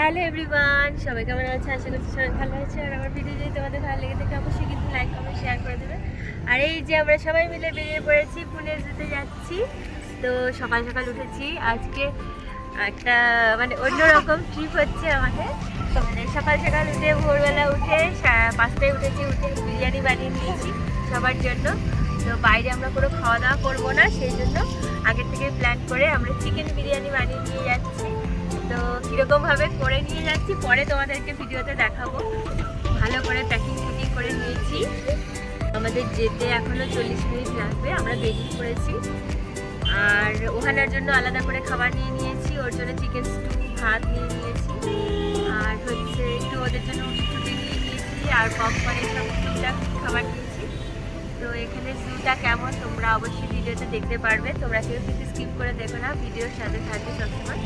Hello everyone, সবাই কেমন আছে? আশা করছি সবাই ভালো আছে। আর আমার ভিডিও যদি তোমাদের ভালো লেগে থাকে অবশ্যই কিন্তু লাইক কমেন্ট শেয়ার করে দেবে। আর এই যে আমরা সবাই মিলে বেরিয়ে পড়েছি, পুনে যেতে যাচ্ছি। তো সকাল সকাল উঠেছি, আজকে একটা মানে অন্যরকম ট্রিপ হচ্ছে আমাদের। মানে সকাল সকাল উঠে ভোরবেলা উঠে 5টায় উঠেছি, উঠে বিরিয়ানি বানিয়ে নিয়েছি সবার জন্য। তো বাইরে আমরা কোনো খাওয়া দাওয়া করবো না, সেই জন্য আগের থেকে প্ল্যান করে আমরা চিকেন বিরিয়ানি বানিয়ে নিয়ে যাচ্ছি। তো কীরকমভাবে করে নিয়ে যাচ্ছি পরে তোমাদেরকে ভিডিওতে দেখাবো। ভালো করে প্যাকিং করে নিয়েছি। আমাদের যেতে এখনও 40 মিনিট লাগবে। আমরা বেরিয়ে পড়েছি। আর ওখানের জন্য আলাদা করে খাবার নিয়ে নিয়েছি, ওর জন্য চিকেন স্টু ভাত নিয়ে নিয়েছি। আর হচ্ছে একটু ওদের জন্য রুটি নিয়ে নিয়েছি, আর পপকর্ন এসব টুকটাক খাবার নিয়েছি। তো এখানে জুটা কেমন তোমরা অবশ্যই ভিডিওতে দেখতে পারবে। তোমরা কেউ কিন্তু স্কিপ করে দেখো না, ভিডিওর সাথে থাকবে সবসময়।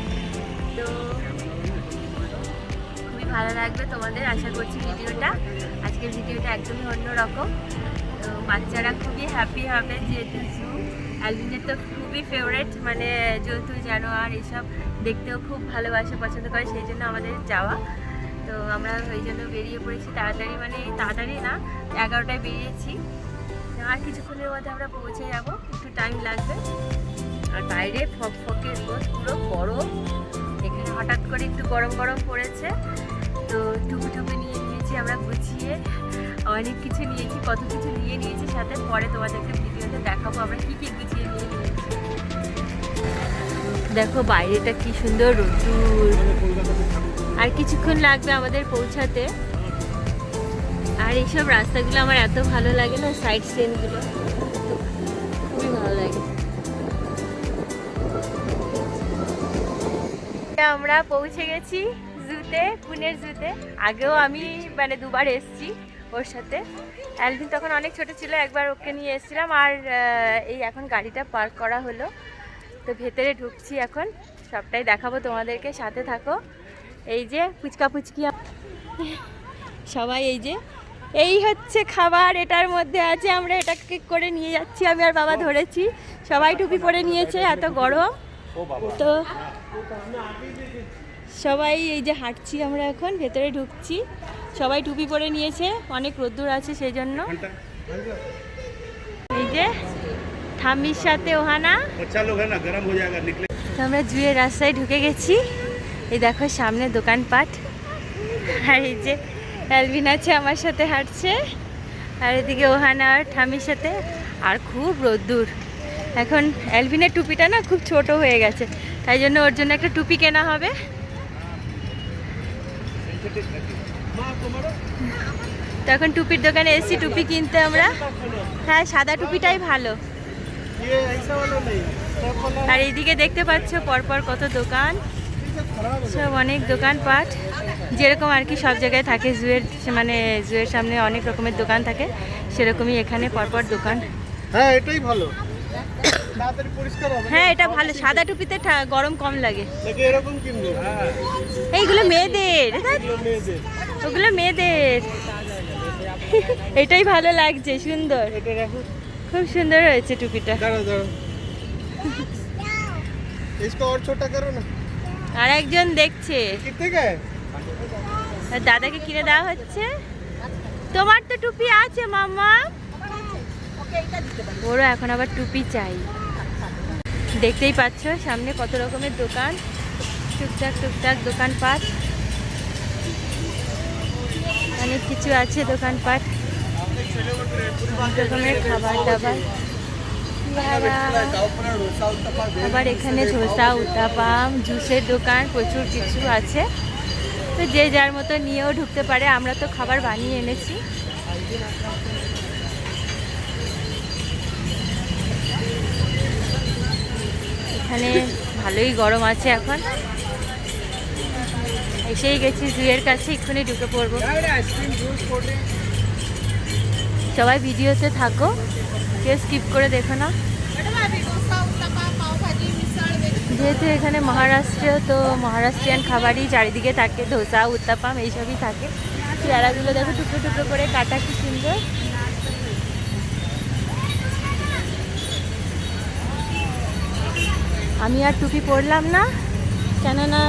তো খুবই ভালো লাগবে তোমাদের, আশা করছি ভিডিওটা। আজকের ভিডিওটা একদমই অন্যরকম। তো বাচ্চারা খুবই হ্যাপি হবে, যেহেতু জু অ্যালভিনের তো খুবই ফেভারেট, মানে জন্তু জানোয়ার এসব দেখতেও খুব ভালোবাসে, পছন্দ করে, সেই জন্য আমাদের যাওয়া। তো আমরা ওই জন্য বেরিয়ে পড়েছি তাড়াতাড়ি, মানে তাড়াতাড়ি না, 11টায় বেরিয়েছি। আর কিছুক্ষণের মধ্যে আমরা পৌঁছে যাব, একটু টাইম লাগবে। আর বাইরে ফকফকে রোদ, পুরো গরম। এখানে হঠাৎ করে একটু গরম গরম পড়েছে। তো টুপি নিয়ে নিয়েছি আমরা গুছিয়ে, অনেক কিছু নিয়েছি, কত কিছু নিয়ে নিয়েছি সাথে, পরে তোমাদেরকে ভিডিওতে দেখাবো আমরা কী কী গুছিয়ে নিয়ে নিয়েছি। দেখো বাইরেটা কি সুন্দর রোদ্দুর। আর কিছুক্ষণ লাগবে আমাদের পৌঁছাতে। আর এইসব রাস্তাগুলো আমার এত ভালো লাগে না, সাইড সিনগুলো খুবই ভালো লাগে। আমরা পৌঁছে গেছি জুতে, পুনের জুতে। আগেও আমি মানে দুবার এসেছি ওর সাথে। অ্যালভিন তখন অনেক ছোট ছিল, একবার ওকে নিয়ে এসেছিলাম। আর এই এখন গাড়িটা পার্ক করা হলো, তো ভেতরে ঢুকছি এখন, সবটাই দেখাবো তোমাদেরকে, সাথে থাকো। এই যে ফুচকা ফুচকি সবাই, এই যে এই হচ্ছে খাবার, এটার মধ্যে আছে। আমরা এটাকে করে নিয়ে যাচ্ছি, আমি আর বাবা ধরেছি। সবাই টুপি পরে নিয়েছে, এত গরম। তো সবাই এই যে হাঁটছি, আমরা এখন ভেতরে ঢুকছি। সবাই টুপি পরে নিয়েছে, অনেক রোদ্দুর আছে সেই জন্য। এই যে ঠাম্মির সাথে ওহানা, আমরা জুয়ের রাস্তায় ঢুকে গেছি। এই দেখো সামনে দোকানপাট। আর এই যে অ্যালভিন আছে আমার সাথে হাঁটছে, আর এদিকে ওহানা আর ঠাম্মির সাথে। আর খুব রোদ্দুর এখন। অ্যালভিনের টুপিটা না খুব ছোট হয়ে গেছে, তাই জন্য ওর জন্য একটা টুপি কেনা হবে। তো এখন টুপির দোকানে এসেছি টুপি কিনতে আমরা। হ্যাঁ, সাদা টুপিটাই ভালো। আর এইদিকে দেখতে পাচ্ছ পরপর কত দোকান, সব অনেক দোকানপাট, যেরকম আর কি সব জায়গায় থাকে। জুয়ের মানে জুয়ের সামনে অনেক রকমের দোকান থাকে, সেরকমই এখানে পরপর দোকান। হ্যাঁ, এটাই ভালো। হ্যাঁ, এটা ভালো, সাদা টুপিতে গরম কম লাগে। এরকম কিনবো। এইগুলো মেয়েদের, ওগুলো মেয়েদের। এটাই ভালো লাগছে, সুন্দর, খুব সুন্দর হয়েছে টুপিটা। আর একজন দেখছে, দাদাকে কিনে দেওয়া হচ্ছে। তোমার তো টুপি আছে মামা, ওরও এখন আবার টুপি চাই। দেখতেই পাচ্ছ সামনে কত রকমের দোকান, টুকটাক দোকানপাট, অনেক কিছু আছে দোকানপাট, অনেক রকমের খাবার দাবার। আবার এখানে ধোসা, উত্তাপাম, জুসের দোকান, প্রচুর কিছু আছে। তো যে যার মতো নিয়েও ঢুকতে পারে, আমরা তো খাবার বানিয়ে এনেছি। এখানে ভালোই গরম আছে এখন। এসেই গেছি জুয়ের কাছে, এক্ষুনি ঢুকে পড়বো। সবাই ভিডিওতে থাকো, কেউ স্কিপ করে দেখো না। যেহেতু এখানে মহারাষ্ট্র, তো মহারাষ্ট্রিয়ান খাবারই চারিদিকে থাকে, ধোসা, উত্তাপাম এইসবই থাকে। পেয়ারাগুলো দেখো টুকরো টুকরো করে কাটা, কি সুন্দর। আমি আর টুপি পরলাম না, কেননা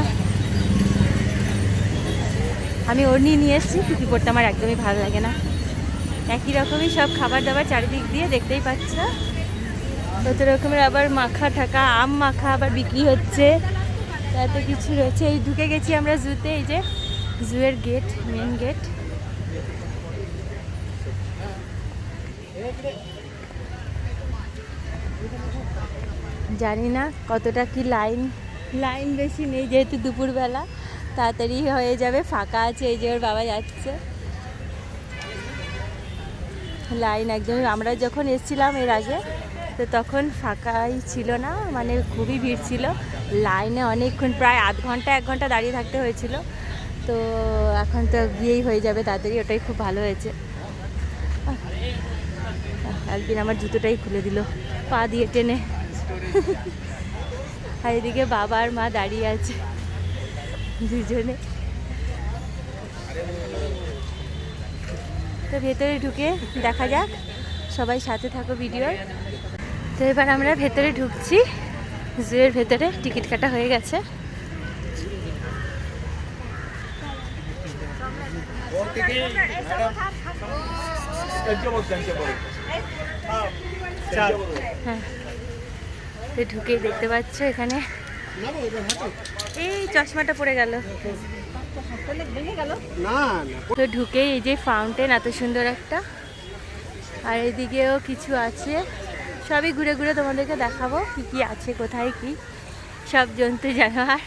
আমি ওড়নি নিয়ে এসেছি, টুপি পরতে আমার একদমই ভালো লাগে না। একই রকমই সব খাবার দাবার চারিদিক দিয়ে, দেখতেই পাচ্ছ। কত রকমের আবার মাখা ঠাকা, আম মাখা আবার বিক্রি হচ্ছে, এত কিছু রয়েছে। এই ঢুকে গেছি আমরা জুতে, এই যে জুয়ের গেট, মেন গেট। জানি না কতটা কি লাইন বেশি নেই, যেহেতু দুপুরবেলা, তাড়াতাড়ি হয়ে যাবে, ফাঁকা আছে। এই যে ওর বাবা যাচ্ছে, লাইন একদম। আমরা যখন এসেছিলাম এর আগে, তো তখন ফাঁকাই ছিল না, মানে খুবই ভিড় ছিল। লাইনে অনেকক্ষণ, প্রায় আধ ঘন্টা 1 ঘন্টা দাঁড়িয়ে থাকতে হয়েছিল। তো এখন তো গিয়েই হয়ে যাবে তাড়াতাড়ি, ওটাই খুব ভালো হয়েছে। একদিন আমার জুতোটাই খুলে দিল পা দিয়ে টেনে। আর এদিকে বাবা আর মা দাঁড়িয়ে আছে দুজনে। তো ভেতরে ঢুকে দেখা যাক, সবাই সাথে থাকো ভিডিওর। তো এবার আমরা ভেতরে ঢুকছি, জুয়ের ভেতরে টিকিট কাটা হয়ে গেছে। হ্যাঁ, ঢুকেই দেখতে পাচ্ছ এখানে এই চশমাটা পড়ে গেল। তো ঢুকেই এই যে ফাউন্টেন, এত সুন্দর একটা, আর এদিকেও কিছু আছে, সবই ঘুরে ঘুরে তোমাদেরকে দেখাবো কি কি আছে, কোথায় কি সব জন্তু জানোয়ার।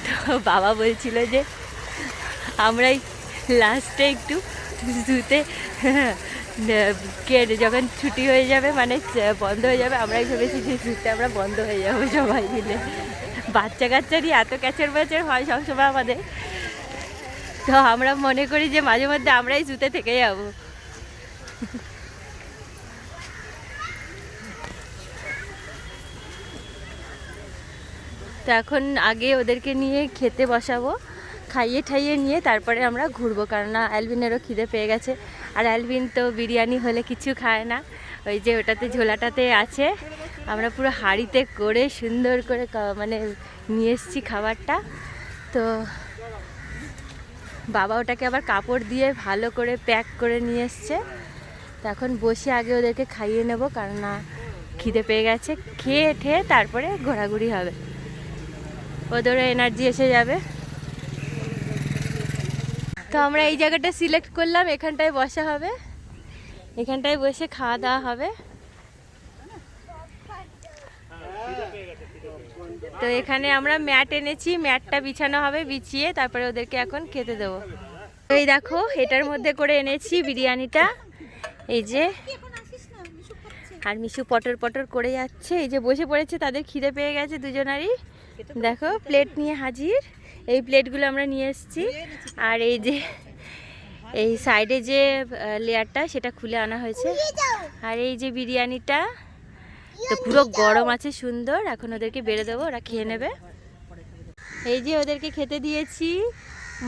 তো বাবা বলছিল যে আমরাই লাস্টে একটু জুতে যখন ছুটি হয়ে যাবে, মানে বন্ধ হয়ে যাবে, আমরাই ভেবেছি যে জুতে আমরা বন্ধ হয়ে যাবো সবাই মিলে। বাচ্চা কাচ্চারই এত ক্যাচের ব্যাচের হয় সবসময় আমাদের, তো আমরা মনে করি যে মাঝে মধ্যে আমরাই জুতে থেকে যাবো। তো এখন আগে ওদেরকে নিয়ে খেতে বসাবো, খাইয়ে ঠাইয়ে নিয়ে তারপরে আমরা ঘুরবো, কারণ অ্যালভিনেরও খিদে পেয়ে গেছে। আর অ্যালভিন তো বিরিয়ানি হলে কিছু খায় না, ওই যে ওটাতে ঝোলাটাতে আছে, আমরা পুরো হাঁড়িতে করে সুন্দর করে মানে নিয়ে এসেছি খাবারটা। তো বাবা ওটাকে আবার কাপড় দিয়ে ভালো করে প্যাক করে নিয়ে এসছে। তো এখন বসে আগে ওদেরকে খাইয়ে নেবো, কারণ খিদে পেয়ে গেছে, খেয়ে ঠেয়ে তারপরে ঘোরাঘুরি হবে, ওদেরও এনার্জি এসে যাবে। তো আমরা এই জায়গাটা সিলেক্ট করলাম, এখানটায় বসা হবে, এখানটায় বসে খাওয়া দাওয়া হবে। তো এখানে আমরা ম্যাট এনেছি, ম্যাটটা বিছানো হবে, বিছিয়ে তারপরে ওদেরকে এখন খেতে দেবো। এই দেখো এটার মধ্যে করে এনেছি বিরিয়ানিটা, এই যে, আর মিশু পটর পটর করে যাচ্ছে, এই যে বসে পড়েছে, তাদের খিদে পেয়ে গেছে দুজনারই। দেখো প্লেট নিয়ে হাজির, এই প্লেটগুলো আমরা নিয়ে এসেছি। আর এই যে এই সাইডে যে লেয়ারটা সেটা খুলে আনা হয়েছে, আর এই যে বিরিয়ানিটা তো পুরো গরম আছে, সুন্দর। এখন ওদেরকে বেড়ে দেবো, ওরা খেয়ে নেবে। এই যে ওদেরকে খেতে দিয়েছি,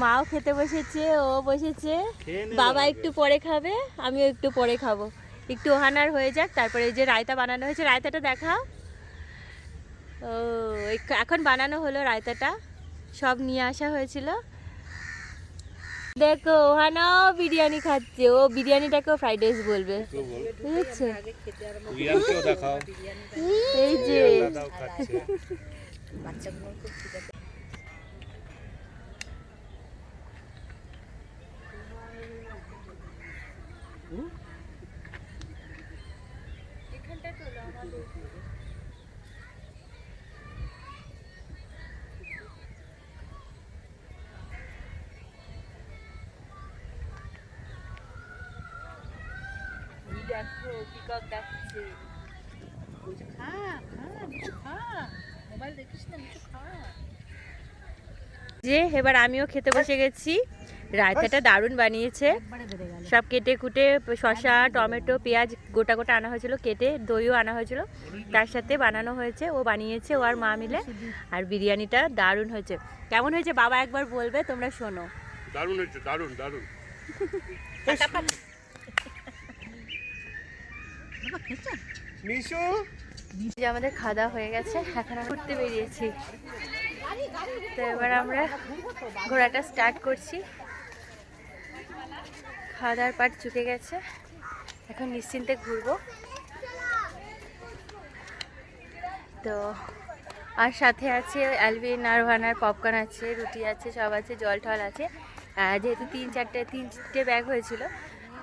মাও খেতে বসেছে, ও বসেছে, বাবা একটু পরে খাবে, আমিও একটু পরে খাবো, একটু ওহানার হয়ে যাক, তারপরে এই যে রায়তা বানানো হয়েছে, রায়তাটা দেখাও। ও এখন বানানো হলো রায়তাটা, সব নিয়ে আসা হয়েছিল। দেখো ওহানাও বিরিয়ানি খাচ্ছে, ও বিরিয়ানিটাকেও ফ্রাইড রাইস বলবে, বুঝেছো? এই যে দেখো পিকক ডাকছে, যে এবার আমিও খেতে বসে গেছি। রায়তাটা দারুণ বানিয়েছে, সব কেটে কুটে, শসা টমেটো পেঁয়াজ গোটা গোটা আনা হয়েছিল, কেটে দইও আনা হয়েছিল, তার সাথে বানানো হয়েছে, ও বানিয়েছে, ও আর মা মিলে। আর বিরিয়ানিটা দারুণ হয়েছে। কেমন হয়েছে বাবা একবার বলবে, তোমরা শোনো। দারুণ হয়েছে, দারুণ দারুণ। মিশু, আমাদের খাওয়া দাওয়া হয়ে গেছে, এখন আমরা ঘুরতে বেরিয়েছি। তো এবার আমরা ঘোরাটা স্টার্ট করছি। খাওয়া দাওয়ার পাট চুকে গেছে, এখন নিশ্চিন্তে ঘুরবো। তো আর সাথে আছে অ্যালভিন, নারভানার পপকর্ন আছে, রুটি আছে, সব আছে, জল টল আছে। যেহেতু তিনটে ব্যাগ হয়েছিল,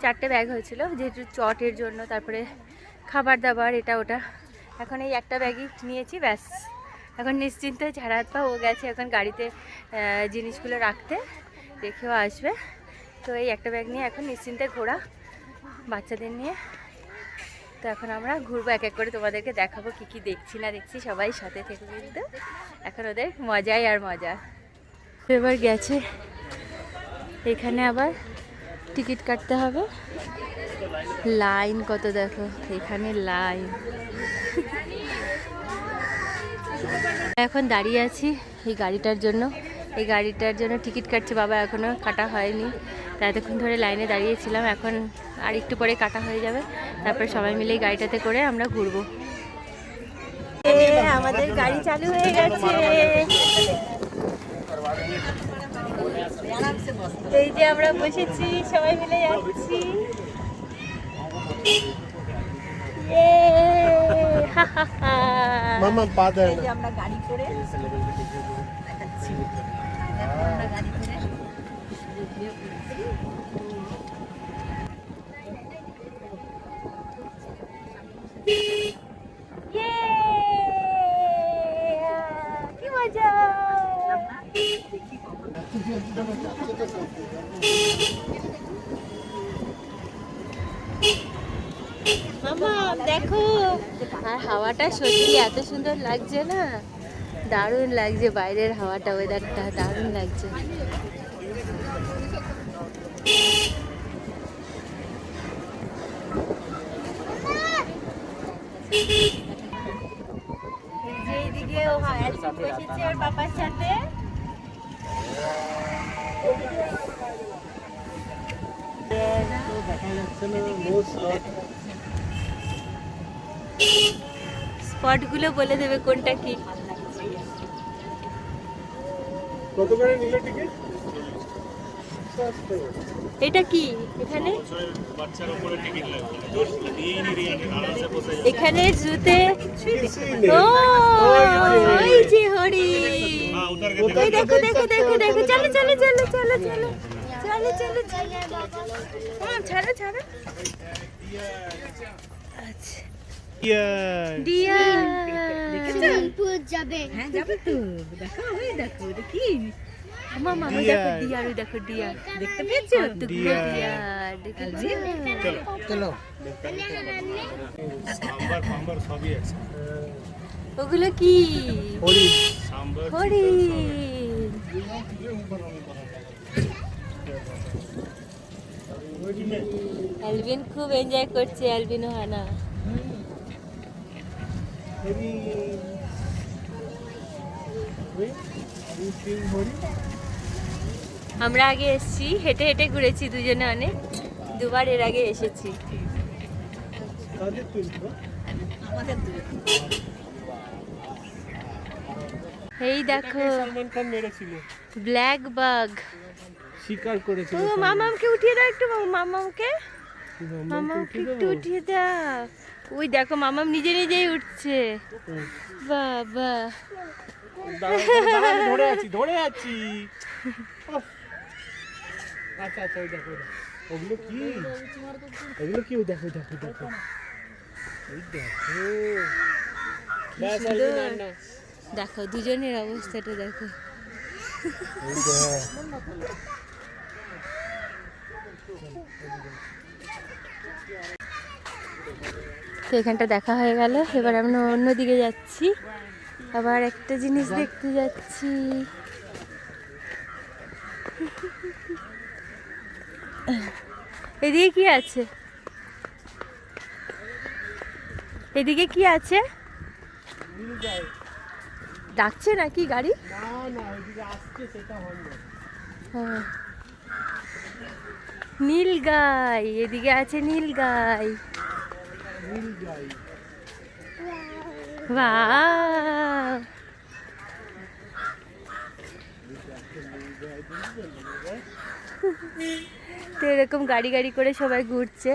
4টে ব্যাগ হয়েছিল, যেহেতু চটের জন্য, তারপরে খাবার দাবার এটা ওটা। এখন এই একটা ব্যাগই নিয়েছি, ব্যাস। এখন নিশ্চিন্তে ঝাড়া হাত পা ও গেছে এখন গাড়িতে জিনিসগুলো রাখতে, রেখেও আসবে। তো এই একটা ব্যাগ নিয়ে এখন নিশ্চিন্তে ঘোরা, বাচ্চাদের নিয়ে। তো এখন আমরা ঘুরবো, এক এক করে তোমাদেরকে দেখাবো কি কি দেখছি না দেখছি। সবাই সাথে থেকে কিন্তু এখন ওদের মজাই আর মজা। এবার গেছে, এখানে আবার টিকিট কাটতে হবে। লাইন কত দেখো, এখানে লাইন। এখন দাঁড়িয়ে আছি এই গাড়িটার জন্য, টিকিট কাটছে বাবা, এখনও কাটা হয়নি। তা এতক্ষণ ধরে লাইনে দাঁড়িয়েছিলাম, এখন আর একটু পরে কাটা হয়ে যাবে। তারপরে সবাই মিলে এই গাড়িটাতে করে আমরা ঘুরবো। আমাদের গাড়ি চালু হয়ে গেছে। এই যে আমরা বসেছি, সবাই মিলে যাচ্ছি। মামা পা দেয় না। আমরা গাড়ি করে দেখাচ্ছি, আমরা গাড়ি করে কি মজা! মামা দেখো, আর হাওয়াটা সত্যি এত সুন্দর লাগছে না, দারুণ লাগছে। বাইরের হাওয়াটা, ওয়েদারটা দারুণ লাগছে। এইদিকে ও বসেছে ওর বাবার সাথে। স্পটগুলো বলে দেবে কোনটা কি। কত করে নিল টিকিট? এটা কি এখানে? এখানে জুতে ও ওই যে হরিণ, ওই দেখো দেখো দেখো দেখো, চলো চলো চলো চলো চলো চলো চলো, হ্যাঁ ছাড়ো ছাড়ো। আচ্ছা ডিয়ার যাবে, হ্যাঁ যাবে তো। দেখো ওই দেখো, দেখি মামা, ওই দেখো ডিয়ার, ওই দেখো ডিয়ার, দেখতে পেয়েছো? ডিয়ার দেখেছি। চলো। ওগুলো কি? হরিণ। হরিণ। অ্যালভিন খুব এনজয় করছে, অ্যালভিন ও হানা। আমরা আগে এসেছি, হেঁটে হেঁটে ঘুরেছি দুজনে, অনেক দুবার এর আগে এসেছি। এই দেখো সালমান খান মেরেছিল, ব্ল্যাক বাগ। শিকার করেছিল। ও মামামকে উঠিয়ে দাও একটু, মামামকে একটু উঠিয়ে দাও। ওই দেখো মামাম নিজে নিজেই উঠছে। বাবা ধরে আছি। আচ্ছা আচ্ছা, ওই দেখো ওগুলো কি, ওই দেখো দেখো দেখো, ওই দেখো। ব্যাস আর না, দেখো দুজনের অবস্থাটা দেখো। তো এখানটা দেখা হয়ে গেল, এবার আমরা অন্যদিকে যাচ্ছি, আবার একটা জিনিস দেখতে যাচ্ছি। এদিকে কি আছে? এদিকে কি আছে? ডাকছে নাকি গাড়ি? না না, ওইদিকে আসছে, সেটা হলো। হ্যাঁ, নীল গাই, এদিকে আছে নীল গাই। বাহ, তো এরকম গাড়ি গাড়ি করে সবাই ঘুরছে,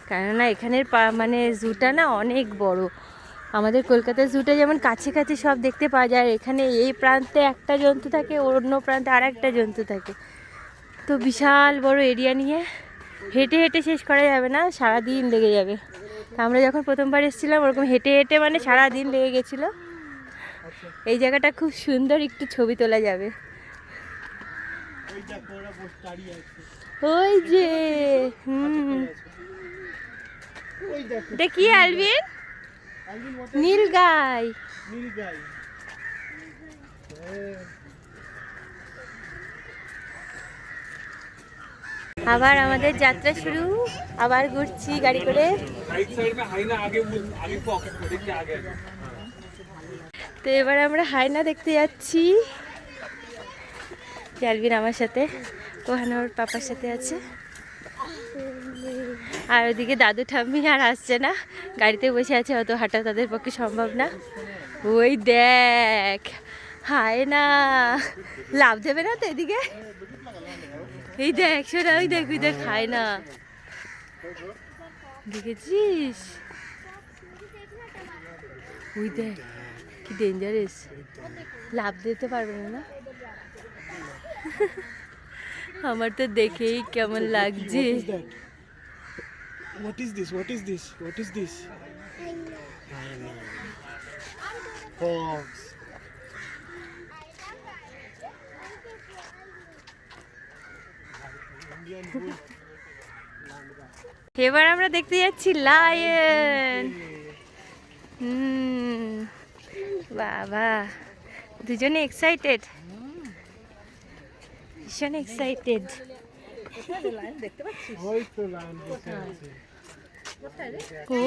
কেননা এখানের মানে জুটা না অনেক বড়। আমাদের কলকাতার জুটা যেমন কাছে কাছে সব দেখতে পাওয়া যায়, এখানে এই প্রান্তে একটা জন্তু থাকে, অন্য প্রান্তে আর একটা জন্তু থাকে। তো বিশাল বড় এরিয়া নিয়ে হেঁটে হেঁটে শেষ করা যাবে না, সারাদিন লেগে যাবে। তা আমরা যখন প্রথমবার এসেছিলাম ওরকম হেঁটে হেঁটে মানে সারাদিন লেগে গেছিলো। এই জায়গাটা খুব সুন্দর, একটু ছবি তোলা যাবে। ওই যে এটা কি আলবিন? নীল গাই। আবার আমাদের যাত্রা শুরু, আবার ঘুরছি গাড়ি করে। তো এবার আমরা হায়না দেখতে যাচ্ছি। আলবিন আমার সাথে, ওখানে ওর পাপার সাথে আছে। আর ওদিকে দাদু ঠাম্মি আর আসছে না, গাড়িতে বসে আছে, অত হাঁটা তাদের পক্ষে সম্ভব না। ওই দেখ হায়না, লাভ দেবে না তো এদিকে? এই দেখ শোনা, ওই দেখ ওই দেখ হায়না, দেখেছিস? ওই দেখ কি ডেঞ্জারাস, লাভ দিতে পারবে না। আমার তো দেখেই কেমন লাগছে। What is this? What is this? What is this? Fox. এবার আমরা দেখতে যাচ্ছি লায়ন। বাবা দুজনে এক্সাইটেড, ভীষণ এক্সাইটেড।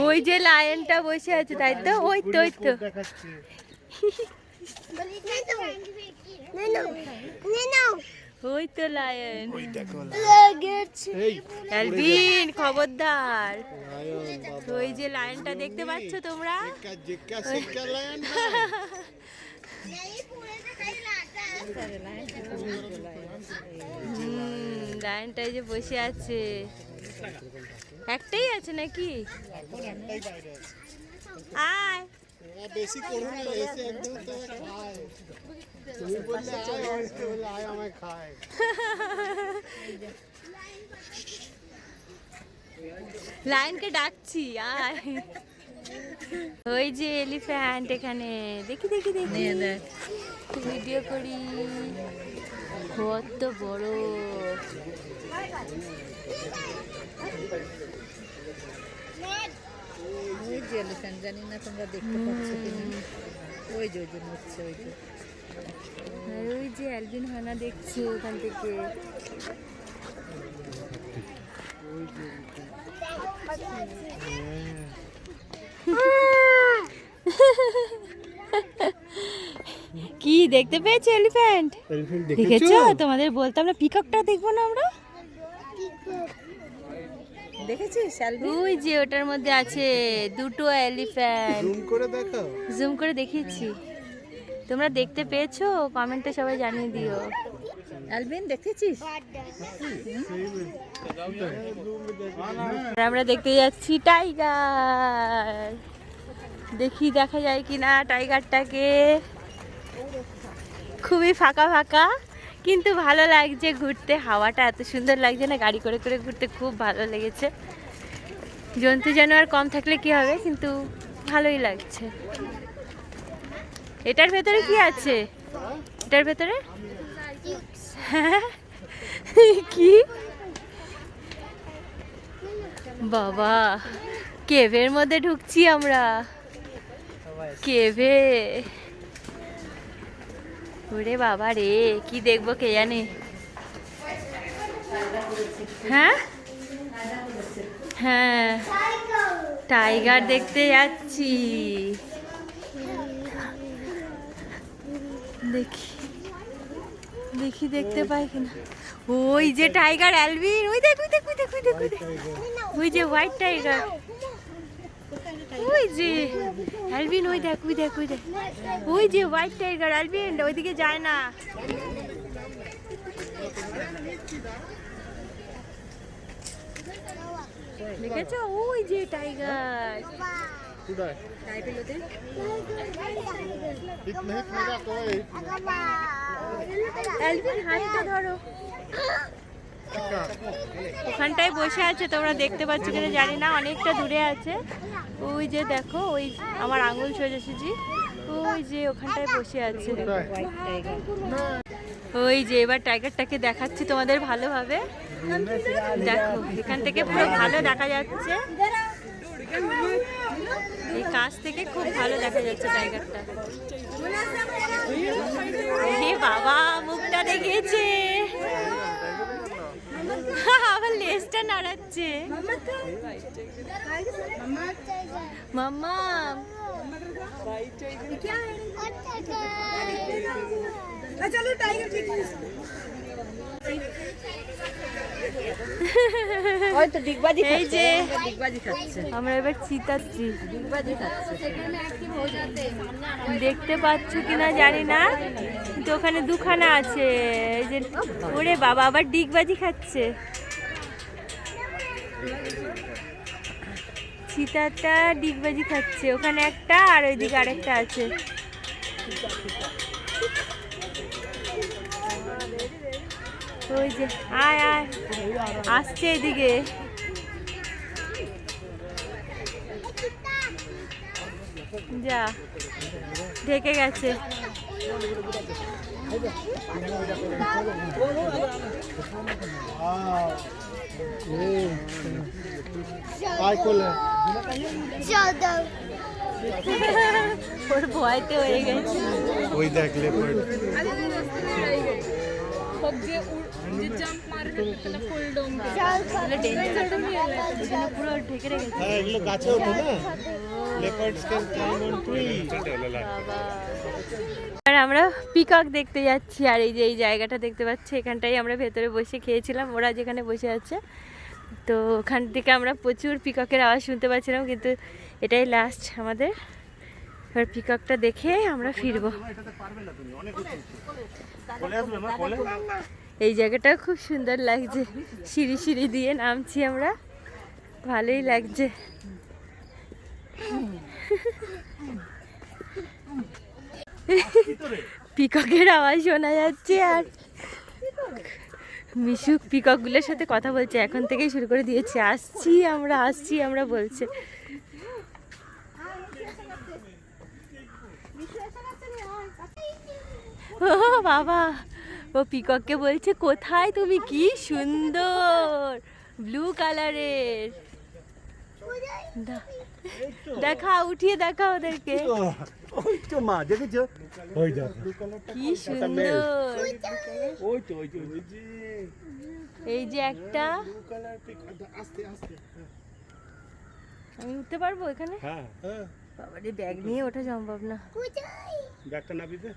ওই যে লায়নটা বসে আছে, তাই তো? ওই তো ওই তো ওই তো লায়ন। আলবিন খবরদার, ওই যে লায়নটা দেখতে পাচ্ছ তোমরা? লায়নটা যে বসে আছে, একটাই আছে নাকি? আয় বেশি করুন না, এসে একদম তো খায়। তুমি বললে আয় আমায় খায়। লায়নকে ডাকছি আয়। ওই যে এলিফ্যান্ট এখানে, দেখি দেখি দেখি, ভিডিও করি। কত বড়! ওই যে এলিফ্যান্ট, জানি না তোমরা দেখতে পাচ্ছ কিনা। ওই যে হচ্ছে ওই যে, আর ওই যে আলবিন হানা দেখছি ওখান থেকে। কি দেখতে পেয়েছো? এলিফ্যান্ট দেখেছো? তোমাদের বলতাম না পিককটা দেখবো না আমরা? দেখেছিস? ওই যে ওটার মধ্যে আছে দুটো এলিফ্যান্ট। জুম করে দেখো, জুম করে দেখিয়েছি। তোমরা দেখতে পেয়েছো? কমেন্টে সবাই জানিয়ে দিও। আলবিন দেখেছিস? আমরা দেখতে যাচ্ছি টাইগার। দেখি দেখা যায় কিনা টাইগারটাকে। খুবই ফাঁকা ফাঁকা, কিন্তু ভালো লাগছে ঘুরতে। হাওয়াটা এত সুন্দর লাগছে না, গাড়ি করে করে ঘুরতে খুব ভালো লেগেছে। জন্তু জানোয়ার কম থাকলে কি হবে, কিন্তু ভালোই লাগছে। এটার ভেতরে কি আছে? এটার ভেতরে কি বাবা, কেভের মধ্যে ঢুকছি আমরা। কেভে, ওরে বাবা রে, কি দেখবো কে জানে। হ্যাঁ হ্যাঁ, টাইগার দেখতে যাচ্ছি। দেখি দেখি দেখতে পাই কিনা। ওই যে টাইগার আলবিন, ওই দেখ ওই দেখ ওই দেখ ওই দেখ ওই দেখ, ওই যে হোয়াইট টাইগার। ওই যে আলবিন, ওই দেখ ওই দেখ ওই দেখ, ওই যে হোয়াইট টাইগার। আলবিন ওইদিকে যায় না। দেখেছো ওই যে টাইগার কোথায় টাইপিলোতে অ্যালভিন হাতটা ধরো ওখানটায় বসে আছে তোমরা দেখতে পাচ্ছ কিনা জানি না অনেকটা দূরে আছে ওই যে দেখো ওই আমার আঙুল সোজাসুজি ওই যে ওখানটায় বসে আছে ওই যে এবার টাইগারটাকে দেখাচ্ছি তোমাদের ভালোভাবে দেখো এখান থেকে পুরো ভালো দেখা যাচ্ছে এই কাছ থেকে খুব ভালো দেখা যাচ্ছে টাইগারটা হে বাবা মুখটা দেখিয়েছে আবার লেজটা নাড়াচ্ছে মাম্মা चलो टाइगर ठीक ওই তো ডিগবাজি এই যে ডিগবাজি খাচ্ছে আমরা এবার চিতাচ্ছি ডিগবাজি খাচ্ছে দেখতে পাচ্ছ কিনা জানি না কিন্তু ওখানে দুখানা আছে এই যে ওরে বাবা আবার ডিগবাজি খাচ্ছে চিতাটা ডিগবাজি খাচ্ছে ওখানে একটা আর ওইদিকে আরেকটা আছে ওই যে আয় আয় আসছে এদিকে যা ঢেকে গেছে ওর ভয়তে হয়ে গেছে ওই দেখ লেপার্ড পুরো ঢেকে রেখেছে হ্যাঁ এগুলো গাছে ওঠে না লেপার্ডস ক্যান ক্লাইম্ব অন ট্রি আর আমরা পিকক দেখতে যাচ্ছি আর এই যে এই জায়গাটা দেখতে পাচ্ছি এখানটাই আমরা ভেতরে বসে খেয়েছিলাম ওরা যেখানে বসে আছে তো ওখান থেকে আমরা প্রচুর পিককের আওয়াজ শুনতে পাচ্ছিলাম কিন্তু এটাই লাস্ট আমাদের এবার পিককটা দেখে আমরা ফিরবো এই জায়গাটা খুব সুন্দর লাগছে সিঁড়ি সিঁড়ি দিয়ে নামছি আমরা ভালোই লাগছে পিককের আওয়াজ শোনা যাচ্ছে আর মিশু পিককগুলোর সাথে কথা বলছে এখন থেকেই শুরু করে দিয়েছে আসছি আমরা বলছে ও বাবা ও পিকককে বলছে কোথায় তুমি কি সুন্দর ব্লু কালারের দেখাও উঠিয়ে দেখাও ওদেরকে ওই তো মা দেখেছো ওই দেখো কি সুন্দর ওই তো ওই যে এই যে একটা ব্লু কালার পিক আস্তে আস্তে আমি উঠতে পারবো এখানে হ্যাঁ হ্যাঁ বাবারে ব্যাগ নিয়ে ওঠা সম্ভব না ব্যাগটা নাবিতে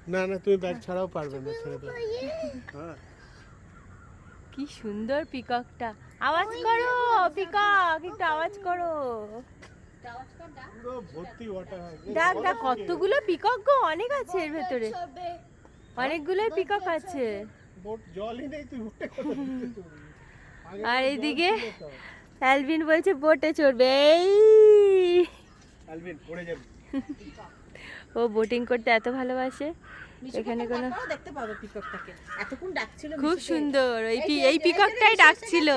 না না তুমি ব্যাগ ছাড়াও পারবে না ছেড়ে দাও হ্যাঁ কি সুন্দর পিককটা আওয়াজ করো পিকক একটু আওয়াজ করো পুরো ভর্তি ওয়াটার দেখ দেখ কতগুলো পিকক গো অনেক আছে এর ভেতরে অনেকগুলোই পিকক আছে বোট জলই নেই তুই উঠে আর এইদিকে অ্যালভিন বলছে বোটে চড়বে এই আলবিন পড়ে যাবে ও বোটিং করতে এত ভালোবাসে এখানে কোনো দেখতে পাবে পিককটাকে এতক্ষণ ডাকছিল খুব সুন্দর এই পিককটাই ডাকছিল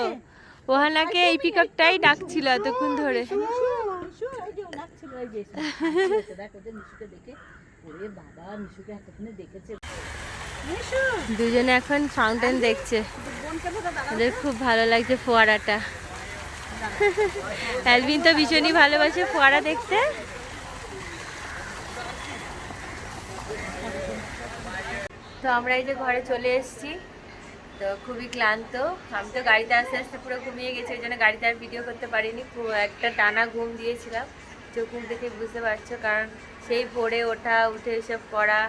ওহানাকে এই পিককটাই ডাকছিল এতক্ষণ ধরে ডাকছিল ওই যে দেখো যে মিশুকে দেখে ওরে বাবা মিশুকে এতক্ষণে দেখেছে দুজনে এখন ফাউন্টেন দেখছে ওদের খুব ভালো লাগছে ফোয়ারাটা অ্যালভিন তো ভীষণই ভালোবাসে ফোয়ারা দেখতে তো আমরা এই যে ঘরে চলে এসেছি তো খুবই ক্লান্ত আমি তো গাড়িতে আস্তে আস্তে পুরো ঘুমিয়ে গেছি ওই জন্য গাড়িতে আর ভিডিও করতে পারিনি একটা টানা ঘুম দিয়েছিলাম চোখ মুখ দেখে বুঝতে পারছো কারণ সেই ভোরে ওঠা উঠে এসব করা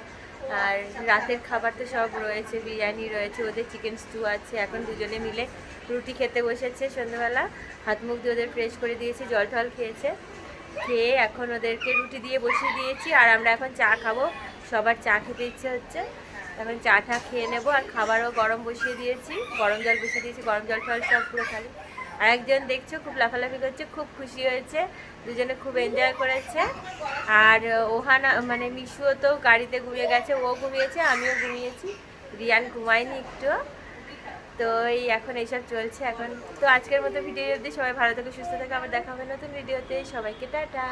আর রাতের খাবার তো সব রয়েছে বিরিয়ানি রয়েছে ওদের চিকেন স্টু আছে এখন দুজনে মিলে রুটি খেতে বসেছে সন্ধ্যেবেলা হাত মুখ দিয়ে ওদের ফ্রেশ করে দিয়েছি জল টল খেয়েছে খেয়ে এখন ওদেরকে রুটি দিয়ে বসিয়ে দিয়েছি আর আমরা এখন চা খাবো সবার চা খেতে ইচ্ছে হচ্ছে এখন চাটা খেয়ে নেবো আর খাবারও গরম বসিয়ে দিয়েছি গরম জল বসিয়ে দিয়েছি গরম জল টল সব পুরো খালি আর একজন দেখছো খুব লাফালাফি করছে, খুব খুশি হয়েছে, দুজনে খুব এনজয় করেছে। আর ওহানা মানে মিশুও তো গাড়িতে ঘুমিয়ে গেছে, ও ঘুমিয়েছে, আমিও ঘুমিয়েছি, রিয়ান ঘুমায়নি একটু। তো এই এখন এইসব চলছে এখন। তো আজকের মতো ভিডিও যদি সবাই ভালো থেকে সুস্থ থাকে, আবার দেখা হবে নতুন ভিডিওতে। সবাইকে টাটা।